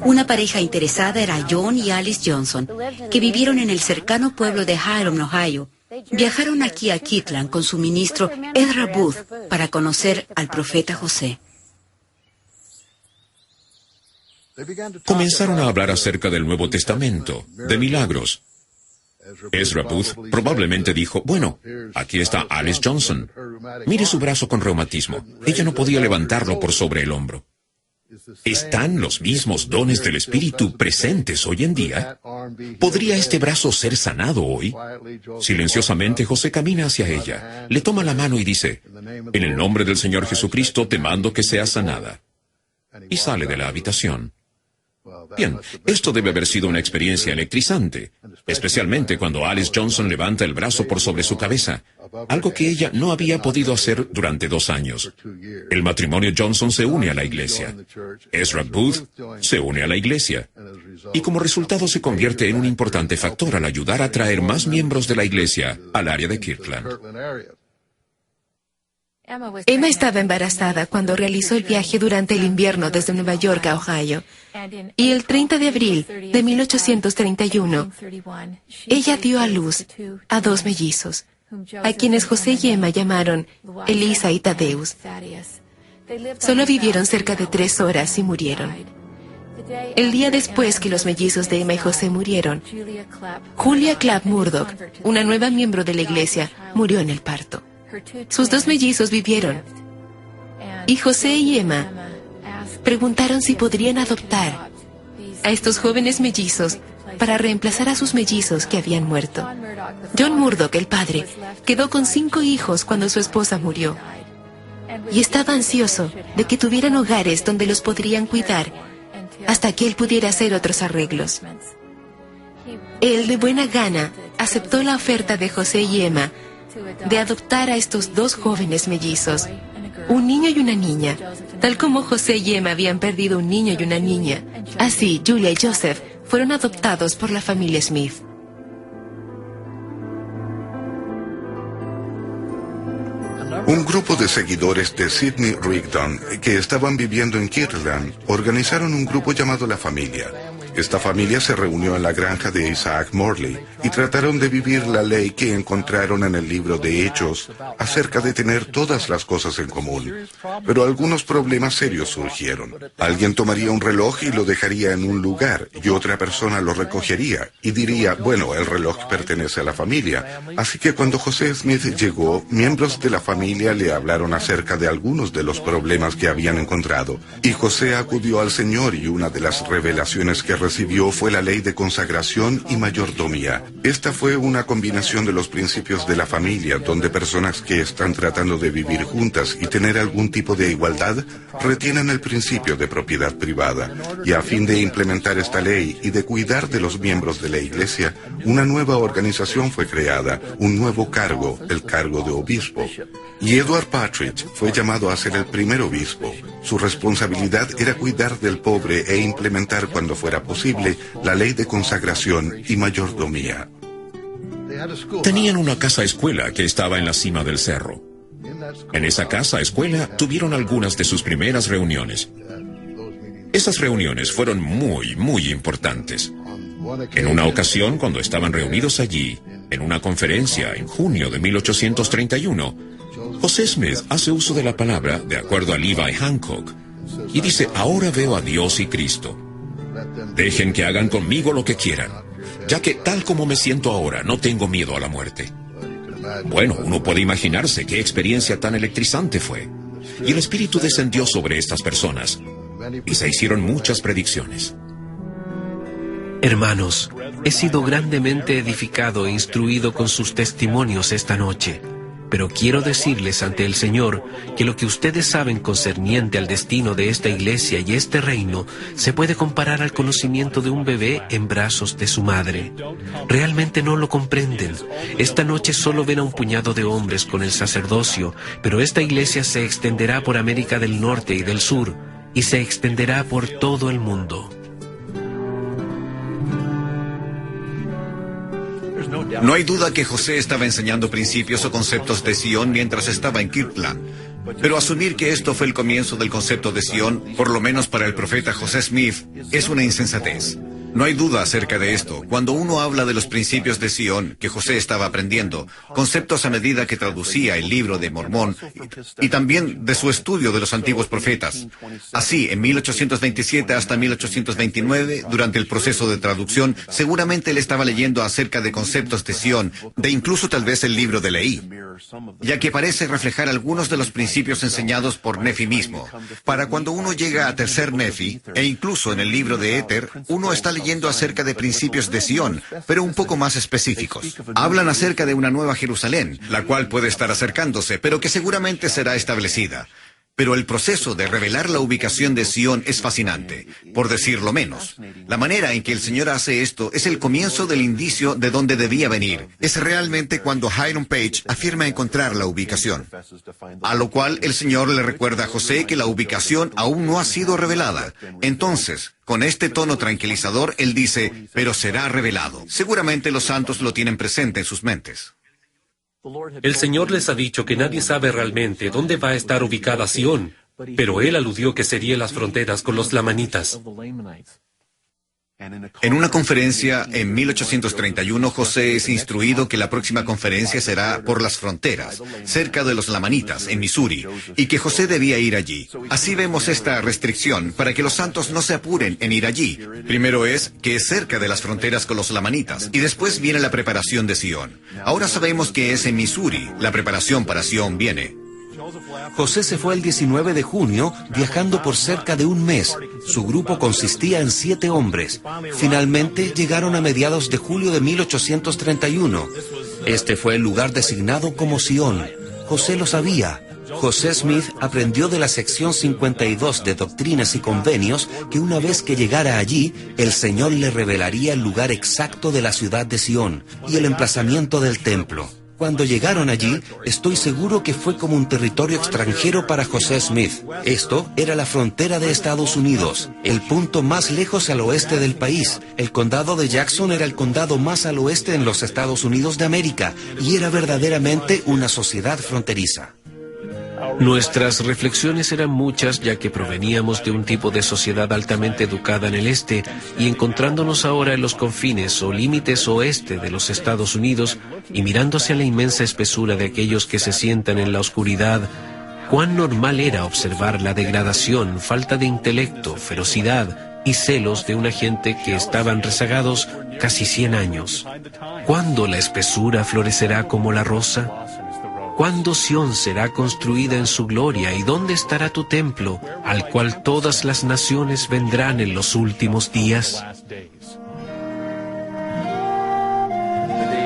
Una pareja interesada era John y Alice Johnson, que vivieron en el cercano pueblo de Hiram, Ohio. Viajaron aquí a Kirtland con su ministro Ezra Booth para conocer al profeta José. Comenzaron a hablar acerca del Nuevo Testamento, de milagros. Ezra Booth probablemente dijo, bueno, aquí está Alice Johnson. Mire su brazo con reumatismo. Ella no podía levantarlo por sobre el hombro. ¿Están los mismos dones del Espíritu presentes hoy en día? ¿Podría este brazo ser sanado hoy? Silenciosamente José camina hacia ella, le toma la mano y dice, en el nombre del Señor Jesucristo te mando que seas sanada. Y sale de la habitación. Bien, esto debe haber sido una experiencia electrizante, especialmente cuando Alice Johnson levanta el brazo por sobre su cabeza, algo que ella no había podido hacer durante 2 años. El matrimonio Johnson se une a la iglesia. Ezra Booth se une a la iglesia. Y como resultado se convierte en un importante factor al ayudar a atraer más miembros de la iglesia al área de Kirtland. Emma estaba embarazada cuando realizó el viaje durante el invierno desde Nueva York a Ohio. Y el 30 de abril de 1831, ella dio a luz a 2 mellizos, a quienes José y Emma llamaron Elisa y Tadeus. Solo vivieron cerca de 3 horas y murieron. El día después que los mellizos de Emma y José murieron, Julia Clapp Murdoch, una nueva miembro de la iglesia, murió en el parto. Sus 2 mellizos vivieron, y José y Emma preguntaron si podrían adoptar a estos jóvenes mellizos para reemplazar a sus mellizos que habían muerto. John Murdoch, el padre, quedó con 5 hijos cuando su esposa murió, y estaba ansioso de que tuvieran hogares donde los podrían cuidar hasta que él pudiera hacer otros arreglos. Él, de buena gana, aceptó la oferta de José y Emma de adoptar a estos 2 jóvenes mellizos, un niño y una niña, tal como José y Emma habían perdido un niño y una niña. Así, Julia y Joseph fueron adoptados por la familia Smith. Un grupo de seguidores de Sidney Rigdon que estaban viviendo en Kirtland organizaron un grupo llamado La Familia. Esta familia se reunió en la granja de Isaac Morley y trataron de vivir la ley que encontraron en el libro de Hechos acerca de tener todas las cosas en común. Pero algunos problemas serios surgieron. Alguien tomaría un reloj y lo dejaría en un lugar y otra persona lo recogería y diría, bueno, el reloj pertenece a la familia. Así que cuando José Smith llegó, miembros de la familia le hablaron acerca de algunos de los problemas que habían encontrado. Y José acudió al Señor y una de las revelaciones que recibió fue la ley de consagración y mayordomía. Esta fue una combinación de los principios de la familia, donde personas que están tratando de vivir juntas y tener algún tipo de igualdad, retienen el principio de propiedad privada. Y a fin de implementar esta ley y de cuidar de los miembros de la iglesia, una nueva organización fue creada, un nuevo cargo, el cargo de obispo. Y Edward Partridge fue llamado a ser el primer obispo. Su responsabilidad era cuidar del pobre e implementar cuando fuera posible la ley de consagración y mayordomía. Tenían una casa escuela que estaba en la cima del cerro. En esa casa escuela tuvieron algunas de sus primeras reuniones. Esas reuniones fueron muy importantes. En una ocasión, cuando estaban reunidos allí, en una conferencia en junio de 1831, José Smith hace uso de la palabra de acuerdo a Levi Hancock y dice, ahora veo a Dios y Cristo. Dejen que hagan conmigo lo que quieran, ya que tal como me siento ahora, no tengo miedo a la muerte. Bueno, uno puede imaginarse qué experiencia tan electrizante fue. Y el Espíritu descendió sobre estas personas, y se hicieron muchas predicciones. Hermanos, he sido grandemente edificado e instruido con sus testimonios esta noche. Pero quiero decirles ante el Señor que lo que ustedes saben concerniente al destino de esta iglesia y este reino se puede comparar al conocimiento de un bebé en brazos de su madre. Realmente no lo comprenden. Esta noche solo ven a un puñado de hombres con el sacerdocio, pero esta iglesia se extenderá por América del Norte y del Sur, y se extenderá por todo el mundo. No hay duda que José estaba enseñando principios o conceptos de Sion mientras estaba en Kirtland. Pero asumir que esto fue el comienzo del concepto de Sion, por lo menos para el profeta José Smith, es una insensatez. No hay duda acerca de esto. Cuando uno habla de los principios de Sion que José estaba aprendiendo, conceptos a medida que traducía el libro de Mormón y también de su estudio de los antiguos profetas. Así, en 1827 hasta 1829, durante el proceso de traducción, seguramente él estaba leyendo acerca de conceptos de Sion, de incluso tal vez el libro de Leí, ya que parece reflejar algunos de los principios enseñados por Nefi mismo. Para cuando uno llega a tercer Nefi, e incluso en el libro de Éter, uno está leyendo acerca de principios de Sion, pero un poco más específicos. Hablan acerca de una nueva Jerusalén, la cual puede estar acercándose, pero que seguramente será establecida. Pero el proceso de revelar la ubicación de Sion es fascinante, por decirlo menos. La manera en que el Señor hace esto es el comienzo del indicio de dónde debía venir. Es realmente cuando Hiram Page afirma encontrar la ubicación. A lo cual el Señor le recuerda a José que la ubicación aún no ha sido revelada. Entonces, con este tono tranquilizador, él dice, pero será revelado. Seguramente los santos lo tienen presente en sus mentes. El Señor les ha dicho que nadie sabe realmente dónde va a estar ubicada Sion, pero Él aludió que sería las fronteras con los lamanitas. En una conferencia en 1831, José es instruido que la próxima conferencia será por las fronteras, cerca de los Lamanitas, en Missouri, y que José debía ir allí. Así vemos esta restricción para que los santos no se apuren en ir allí. Primero es que es cerca de las fronteras con los Lamanitas, y después viene la preparación de Sion. Ahora sabemos que es en Missouri, la preparación para Sion viene. José se fue el 19 de junio, viajando por cerca de un mes. Su grupo consistía en 7 hombres. Finalmente llegaron a mediados de julio de 1831. Este fue el lugar designado como Sion. José lo sabía. José Smith aprendió de la sección 52 de Doctrinas y Convenios que una vez que llegara allí, el Señor le revelaría el lugar exacto de la ciudad de Sion y el emplazamiento del templo. Cuando llegaron allí, estoy seguro que fue como un territorio extranjero para José Smith. Esto era la frontera de Estados Unidos, el punto más lejos al oeste del país. El condado de Jackson era el condado más al oeste en los Estados Unidos de América y era verdaderamente una sociedad fronteriza. Nuestras reflexiones eran muchas, ya que proveníamos de un tipo de sociedad altamente educada en el este, y encontrándonos ahora en los confines o límites oeste de los Estados Unidos, y mirando hacia la inmensa espesura de aquellos que se sientan en la oscuridad, cuán normal era observar la degradación, falta de intelecto, ferocidad y celos de una gente que estaban rezagados casi 100 años. ¿Cuándo la espesura florecerá como la rosa? ¿Cuándo Sion será construida en su gloria y dónde estará tu templo, al cual todas las naciones vendrán en los últimos días?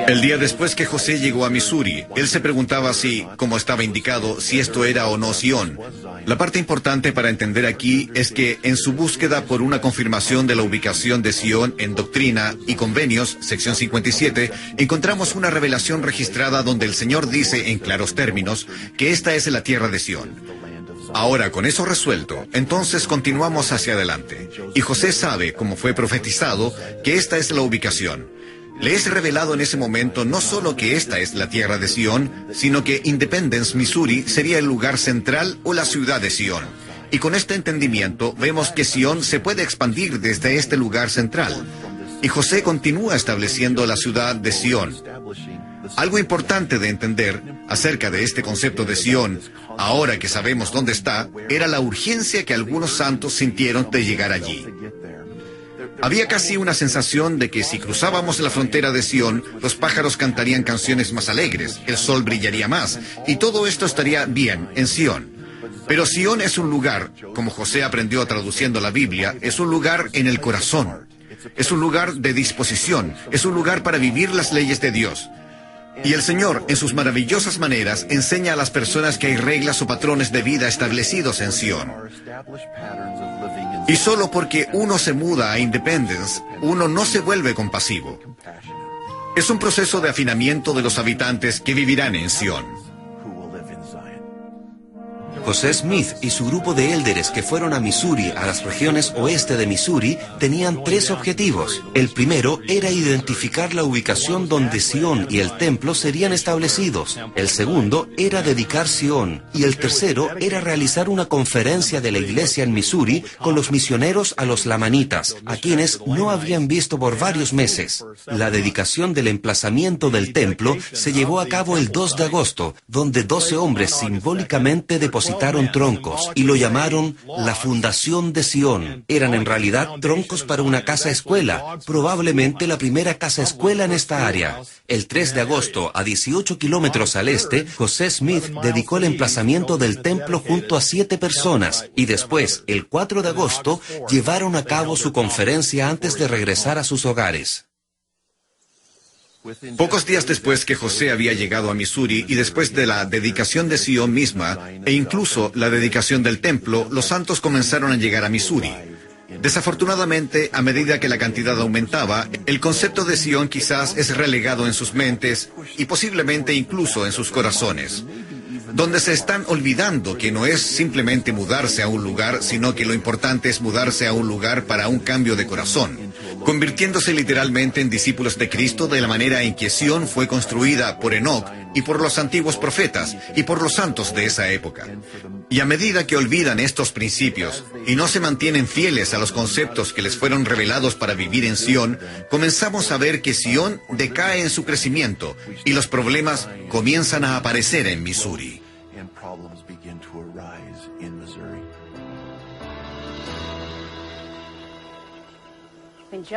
El día después que José llegó a Missouri, él se preguntaba si, como estaba indicado, si esto era o no Sion. La parte importante para entender aquí es que en su búsqueda por una confirmación de la ubicación de Sion en Doctrina y Convenios, sección 57, encontramos una revelación registrada donde el Señor dice en claros términos que esta es la tierra de Sion. Ahora, con eso resuelto, entonces continuamos hacia adelante. Y José sabe, como fue profetizado, que esta es la ubicación. Le es revelado en ese momento no solo que esta es la tierra de Sion, sino que Independence, Missouri, sería el lugar central o la ciudad de Sion. Y con este entendimiento vemos que Sion se puede expandir desde este lugar central. Y José continúa estableciendo la ciudad de Sion. Algo importante de entender acerca de este concepto de Sion, ahora que sabemos dónde está, era la urgencia que algunos santos sintieron de llegar allí. Había casi una sensación de que si cruzábamos la frontera de Sion, los pájaros cantarían canciones más alegres, el sol brillaría más, y todo esto estaría bien en Sion. Pero Sion es un lugar, como José aprendió traduciendo la Biblia, es un lugar en el corazón. Es un lugar de disposición, es un lugar para vivir las leyes de Dios. Y el Señor, en sus maravillosas maneras, enseña a las personas que hay reglas o patrones de vida establecidos en Sion. Y solo porque uno se muda a Independence, uno no se vuelve compasivo. Es un proceso de afinamiento de los habitantes que vivirán en Sion. José Smith y su grupo de élderes que fueron a Missouri, a las regiones oeste de Missouri, tenían 3 objetivos. El primero era identificar la ubicación donde Sion y el templo serían establecidos. El segundo era dedicar Sion. Y el tercero era realizar una conferencia de la iglesia en Missouri con los misioneros a los lamanitas, a quienes no habían visto por varios meses. La dedicación del emplazamiento del templo se llevó a cabo el 2 de agosto, donde 12 hombres simbólicamente depositaron troncos y lo llamaron la Fundación de Sion. Eran en realidad troncos para una casa escuela, probablemente la primera casa escuela en esta área. El 3 de agosto, a 18 kilómetros al este, José Smith dedicó el emplazamiento del templo junto a 7 personas y después, el 4 de agosto, llevaron a cabo su conferencia antes de regresar a sus hogares. Pocos días después que José había llegado a Missouri y después de la dedicación de Sion misma e incluso la dedicación del templo, los santos comenzaron a llegar a Missouri. Desafortunadamente, a medida que la cantidad aumentaba, el concepto de Sion quizás es relegado en sus mentes y posiblemente incluso en sus corazones, donde se están olvidando que no es simplemente mudarse a un lugar, sino que lo importante es mudarse a un lugar para un cambio de corazón. convirtiéndose literalmente en discípulos de Cristo de la manera en que Sion fue construida por Enoc y por los antiguos profetas y por los santos de esa época. Y a medida que olvidan estos principios y no se mantienen fieles a los conceptos que les fueron revelados para vivir en Sion, comenzamos a ver que Sion decae en su crecimiento y los problemas comienzan a aparecer en Missouri.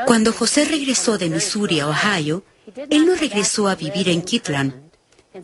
Cuando José regresó de Missouri a Ohio, él no regresó a vivir en Kirtland.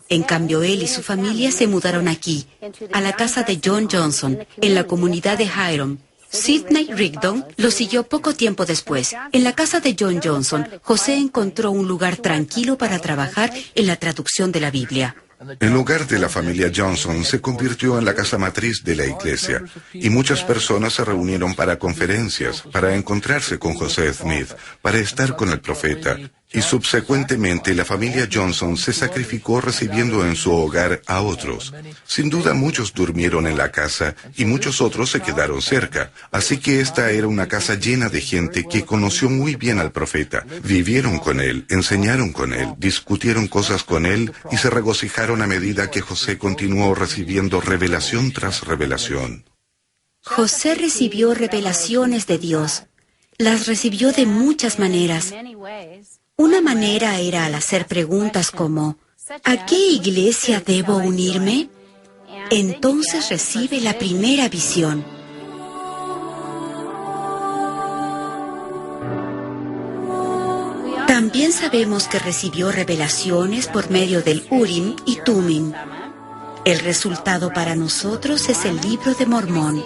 En cambio, él y su familia se mudaron aquí, a la casa de John Johnson, en la comunidad de Hiram. Sidney Rigdon lo siguió poco tiempo después. En la casa de John Johnson, José encontró un lugar tranquilo para trabajar en la traducción de la Biblia. El hogar de la familia Johnson se convirtió en la casa matriz de la iglesia y muchas personas se reunieron para conferencias, para encontrarse con José Smith, para estar con el profeta. Y subsecuentemente la familia Johnson se sacrificó recibiendo en su hogar a otros. Sin duda muchos durmieron en la casa y muchos otros se quedaron cerca. Así que esta era una casa llena de gente que conoció muy bien al profeta. Vivieron con él, enseñaron con él, discutieron cosas con él y se regocijaron a medida que José continuó recibiendo revelación tras revelación. José recibió revelaciones de Dios. Las recibió de muchas maneras. Una manera era al hacer preguntas como, ¿a qué iglesia debo unirme? Entonces recibe la primera visión. También sabemos que recibió revelaciones por medio del Urim y Tumim. El resultado para nosotros es el libro de Mormón.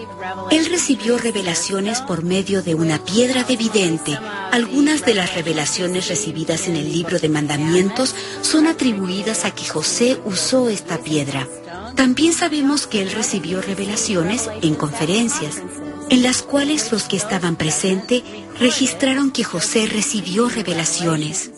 Él recibió revelaciones por medio de una piedra de vidente. Algunas de las revelaciones recibidas en el libro de Mandamientos son atribuidas a que José usó esta piedra. También sabemos que él recibió revelaciones en conferencias, en las cuales los que estaban presentes registraron que José recibió revelaciones.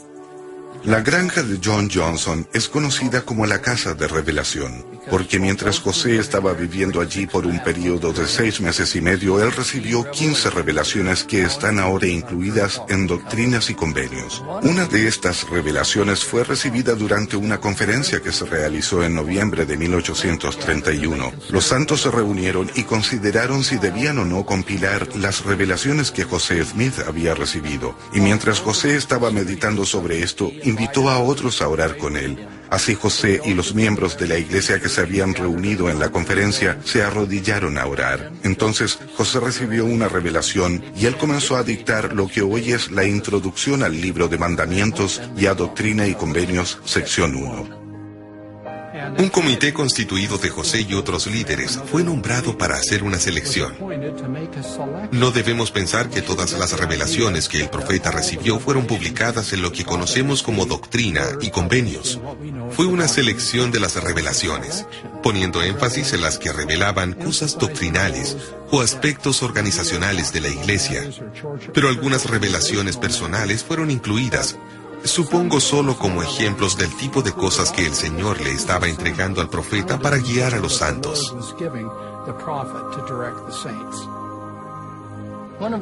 La granja de John Johnson es conocida como la Casa de Revelación, porque mientras José estaba viviendo allí por un periodo de 6 meses y medio, él recibió 15 revelaciones que están ahora incluidas en Doctrinas y Convenios. Una de estas revelaciones fue recibida durante una conferencia que se realizó en noviembre de 1831. Los santos se reunieron y consideraron si debían o no compilar las revelaciones que José Smith había recibido. Y mientras José estaba meditando sobre esto, invitó a otros a orar con él. Así José y los miembros de la iglesia que se habían reunido en la conferencia se arrodillaron a orar. Entonces José recibió una revelación y él comenzó a dictar lo que hoy es la introducción al libro de Mandamientos y a Doctrina y Convenios, sección 1. Un comité constituido de José y otros líderes fue nombrado para hacer una selección. No debemos pensar que todas las revelaciones que el profeta recibió fueron publicadas en lo que conocemos como Doctrina y Convenios. Fue una selección de las revelaciones, poniendo énfasis en las que revelaban cosas doctrinales o aspectos organizacionales de la iglesia. Pero algunas revelaciones personales fueron incluidas, supongo solo como ejemplos del tipo de cosas que el Señor le estaba entregando al profeta para guiar a los santos.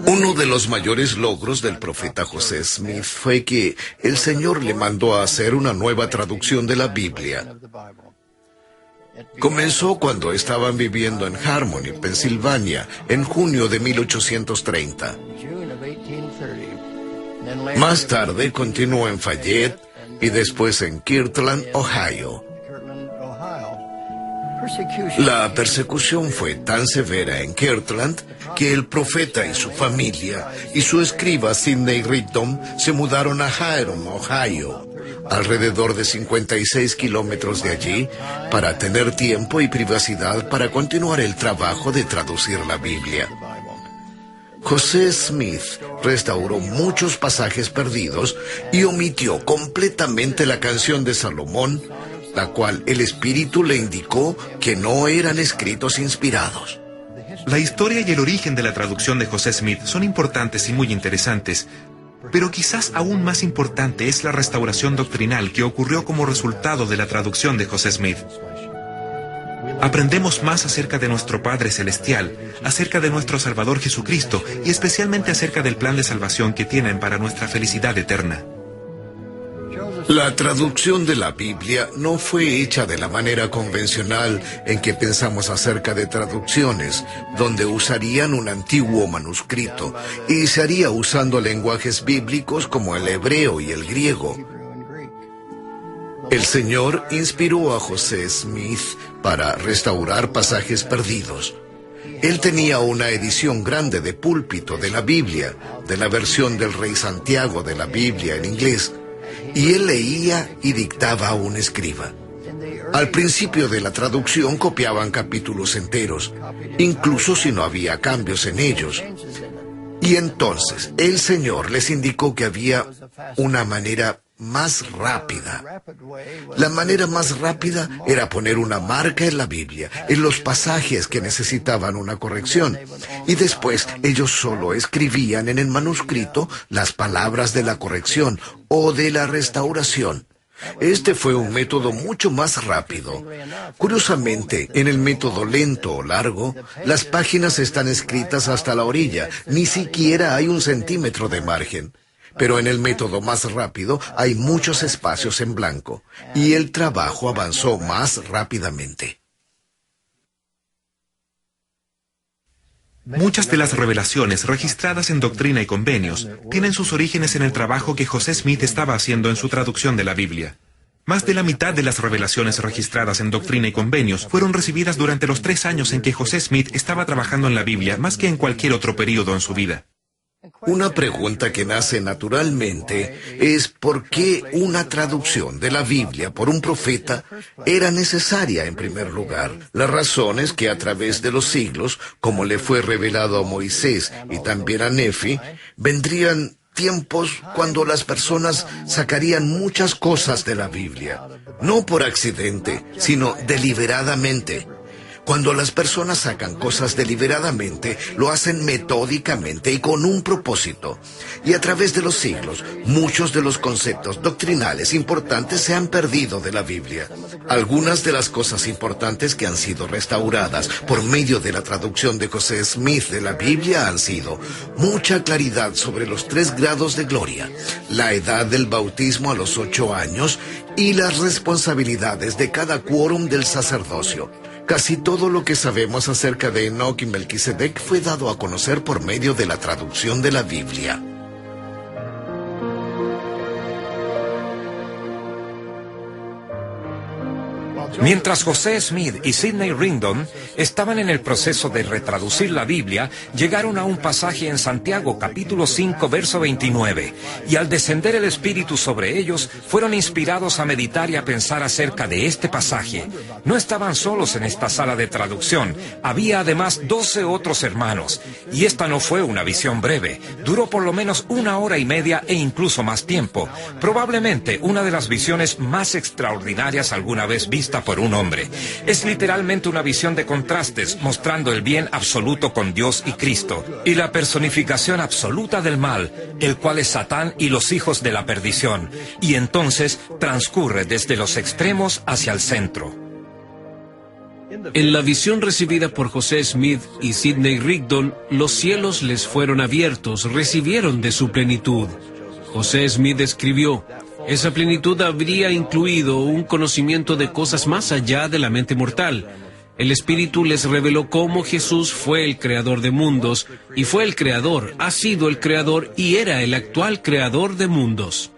Uno de los mayores logros del profeta José Smith fue que el Señor le mandó a hacer una nueva traducción de la Biblia. Comenzó cuando estaban viviendo en Harmony, Pensilvania, en junio de 1830. Más tarde continuó en Fayette y después en Kirtland, Ohio. La persecución fue tan severa en Kirtland que el profeta y su familia y su escriba Sidney Rigdon se mudaron a Hiram, Ohio, alrededor de 56 kilómetros de allí, para tener tiempo y privacidad para continuar el trabajo de traducir la Biblia. José Smith restauró muchos pasajes perdidos y omitió completamente la canción de Salomón, la cual el Espíritu le indicó que no eran escritos inspirados. La historia y el origen de la traducción de José Smith son importantes y muy interesantes, pero quizás aún más importante es la restauración doctrinal que ocurrió como resultado de la traducción de José Smith. Aprendemos más acerca de nuestro Padre Celestial, acerca de nuestro Salvador Jesucristo y especialmente acerca del plan de salvación que tienen para nuestra felicidad eterna. La traducción de la Biblia no fue hecha de la manera convencional en que pensamos acerca de traducciones, donde usarían un antiguo manuscrito y se haría usando lenguajes bíblicos como el hebreo y el griego. El Señor inspiró a José Smith para restaurar pasajes perdidos. Él tenía una edición grande de púlpito de la Biblia, de la versión del Rey Santiago de la Biblia en inglés, y él leía y dictaba a un escriba. Al principio de la traducción copiaban capítulos enteros, incluso si no había cambios en ellos. Y entonces el Señor les indicó que había una manera más rápida. La manera más rápida era poner una marca en la Biblia, en los pasajes que necesitaban una corrección, y después ellos solo escribían en el manuscrito las palabras de la corrección o de la restauración. Este fue un método mucho más rápido. Curiosamente, en el método lento o largo, las páginas están escritas hasta la orilla, ni siquiera hay 1 centímetro de margen. Pero en el método más rápido hay muchos espacios en blanco, y el trabajo avanzó más rápidamente. Muchas de las revelaciones registradas en Doctrina y Convenios tienen sus orígenes en el trabajo que José Smith estaba haciendo en su traducción de la Biblia. Más de la mitad de las revelaciones registradas en Doctrina y Convenios fueron recibidas durante los 3 años en que José Smith estaba trabajando en la Biblia, más que en cualquier otro período en su vida. Una pregunta que nace naturalmente es ¿por qué una traducción de la Biblia por un profeta era necesaria en primer lugar? La razón es que a través de los siglos, como le fue revelado a Moisés y también a Nefi, vendrían tiempos cuando las personas sacarían muchas cosas de la Biblia, no por accidente, sino deliberadamente. Cuando las personas sacan cosas deliberadamente, lo hacen metódicamente y con un propósito. Y a través de los siglos, muchos de los conceptos doctrinales importantes se han perdido de la Biblia. Algunas de las cosas importantes que han sido restauradas por medio de la traducción de José Smith de la Biblia han sido mucha claridad sobre los 3 grados de gloria, la edad del bautismo a los 8 años y las responsabilidades de cada quórum del sacerdocio. Casi todo lo que sabemos acerca de Enoc y Melquisedec fue dado a conocer por medio de la traducción de la Biblia. Mientras José Smith y Sidney Rigdon estaban en el proceso de retraducir la Biblia, llegaron a un pasaje en Santiago capítulo 5 verso 29, y al descender el Espíritu sobre ellos, fueron inspirados a meditar y a pensar acerca de este pasaje. No estaban solos en esta sala de traducción, había además 12 otros hermanos, y esta no fue una visión breve, duró por lo menos 1 hora y media e incluso más tiempo, probablemente una de las visiones más extraordinarias alguna vez vista por un hombre. Es literalmente una visión de contrastes, mostrando el bien absoluto con Dios y Cristo, y la personificación absoluta del mal, el cual es Satán y los hijos de la perdición, y entonces transcurre desde los extremos hacia el centro. En la visión recibida por José Smith y Sidney Rigdon, los cielos les fueron abiertos, recibieron de su plenitud. José Smith escribió: esa plenitud habría incluido un conocimiento de cosas más allá de la mente mortal. El Espíritu les reveló cómo Jesús fue el creador de mundos, y fue el creador, ha sido el creador y era el actual creador de mundos.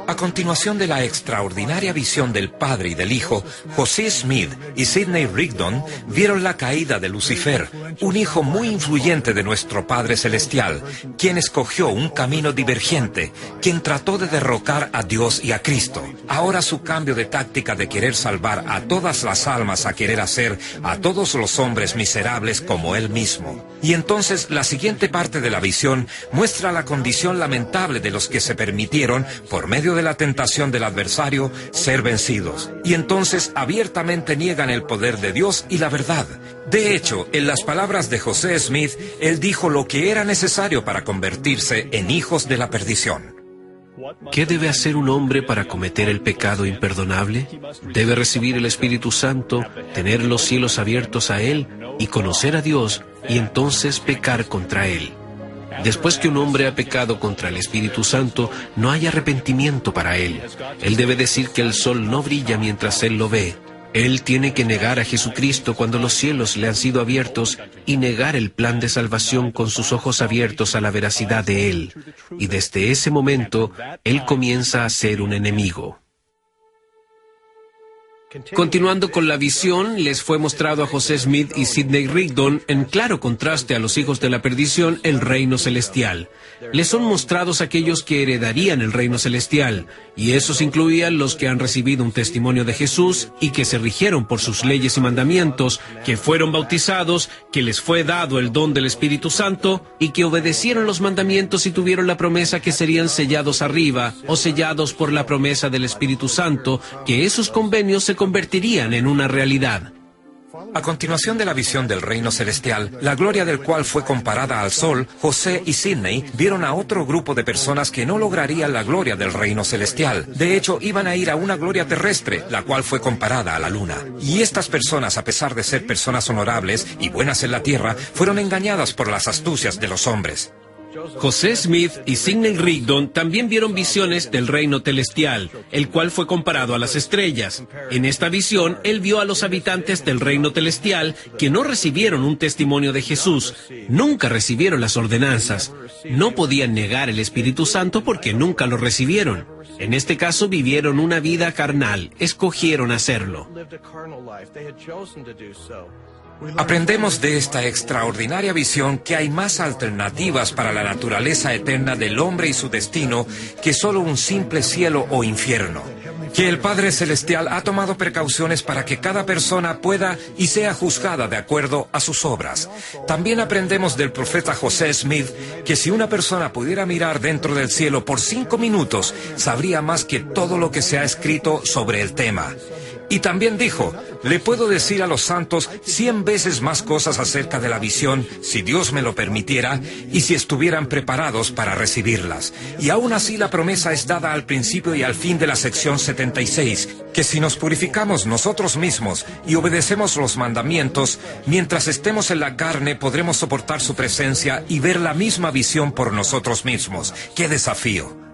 A continuación de la extraordinaria visión del Padre y del Hijo, José Smith y Sidney Rigdon vieron la caída de Lucifer, un hijo muy influyente de nuestro Padre Celestial, quien escogió un camino divergente, quien trató de derrocar a Dios y a Cristo. Ahora su cambio de táctica de querer salvar a todas las almas a querer hacer a todos los hombres miserables como él mismo. Y entonces la siguiente parte de la visión muestra la condición lamentable de los que se permitieron, por medio de la tentación del adversario, ser vencidos. Y entonces abiertamente niegan el poder de Dios y la verdad. De hecho, en las palabras de José Smith, él dijo lo que era necesario para convertirse en hijos de la perdición. ¿Qué debe hacer un hombre para cometer el pecado imperdonable? Debe recibir el Espíritu Santo, tener los cielos abiertos a Él y conocer a Dios, y entonces pecar contra Él. Después que un hombre ha pecado contra el Espíritu Santo, no hay arrepentimiento para él. Él debe decir que el sol no brilla mientras él lo ve. Él tiene que negar a Jesucristo cuando los cielos le han sido abiertos y negar el plan de salvación con sus ojos abiertos a la veracidad de Él. Y desde ese momento, Él comienza a ser un enemigo. Continuando con la visión, les fue mostrado a José Smith y Sidney Rigdon, en claro contraste a los hijos de la perdición, el reino celestial. Les son mostrados aquellos que heredarían el reino celestial, y esos incluían los que han recibido un testimonio de Jesús y que se rigieron por sus leyes y mandamientos, que fueron bautizados, que les fue dado el don del Espíritu Santo y que obedecieron los mandamientos y tuvieron la promesa que serían sellados arriba o sellados por la promesa del Espíritu Santo, que esos convenios se convertirían en una realidad. A continuación de la visión del reino celestial, la gloria del cual fue comparada al sol, José y Sidney vieron a otro grupo de personas que no lograrían la gloria del reino celestial. De hecho, iban a ir a una gloria terrestre, la cual fue comparada a la luna. Y estas personas, a pesar de ser personas honorables y buenas en la tierra, fueron engañadas por las astucias de los hombres. José Smith y Sidney Rigdon también vieron visiones del reino celestial, el cual fue comparado a las estrellas. En esta visión, él vio a los habitantes del reino celestial que no recibieron un testimonio de Jesús, nunca recibieron las ordenanzas, no podían negar el Espíritu Santo porque nunca lo recibieron. En este caso, vivieron una vida carnal, escogieron hacerlo. Aprendemos de esta extraordinaria visión que hay más alternativas para la naturaleza eterna del hombre y su destino que solo un simple cielo o infierno. Que el Padre Celestial ha tomado precauciones para que cada persona pueda y sea juzgada de acuerdo a sus obras. También aprendemos del profeta José Smith que si una persona pudiera mirar dentro del cielo por 5 minutos, sabría más que todo lo que se ha escrito sobre el tema. Y también dijo, le puedo decir a los santos 100 veces más cosas acerca de la visión, si Dios me lo permitiera, y si estuvieran preparados para recibirlas. Y aún así la promesa es dada al principio y al fin de la sección 76, que si nos purificamos nosotros mismos y obedecemos los mandamientos, mientras estemos en la carne podremos soportar su presencia y ver la misma visión por nosotros mismos. ¡Qué desafío!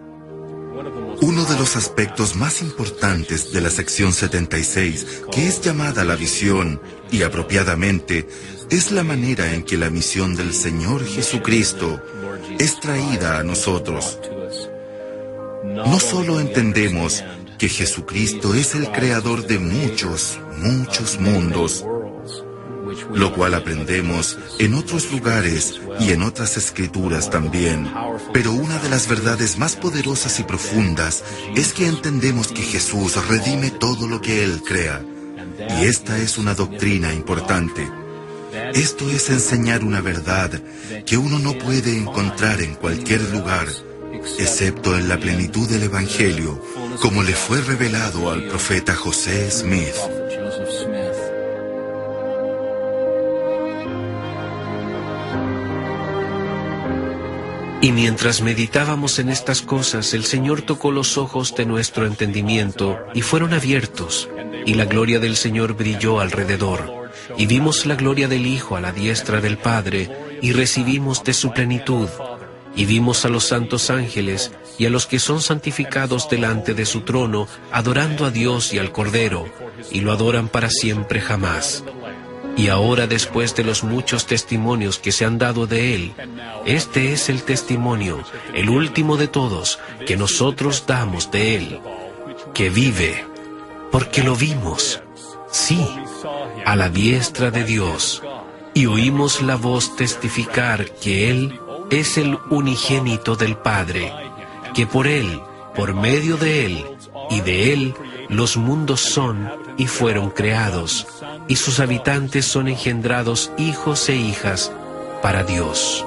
Uno de los aspectos más importantes de la sección 76, que es llamada la visión, y apropiadamente, es la manera en que la misión del Señor Jesucristo es traída a nosotros. No solo entendemos que Jesucristo es el creador de muchos, muchos mundos, lo cual aprendemos en otros lugares y en otras escrituras también. Pero una de las verdades más poderosas y profundas es que entendemos que Jesús redime todo lo que Él crea. Y esta es una doctrina importante. Esto es enseñar una verdad que uno no puede encontrar en cualquier lugar, excepto en la plenitud del Evangelio, como le fue revelado al profeta José Smith. Y mientras meditábamos en estas cosas, el Señor tocó los ojos de nuestro entendimiento y fueron abiertos, y la gloria del Señor brilló alrededor. Y vimos la gloria del Hijo a la diestra del Padre, y recibimos de su plenitud. Y vimos a los santos ángeles y a los que son santificados delante de su trono, adorando a Dios y al Cordero, y lo adoran para siempre jamás. Y ahora, después de los muchos testimonios que se han dado de Él, este es el testimonio, el último de todos, que nosotros damos de Él, que vive, porque lo vimos, sí, a la diestra de Dios, y oímos la voz testificar que Él es el unigénito del Padre, que por Él, por medio de Él y de Él, los mundos son y fueron creados, y sus habitantes son engendrados hijos e hijas para Dios.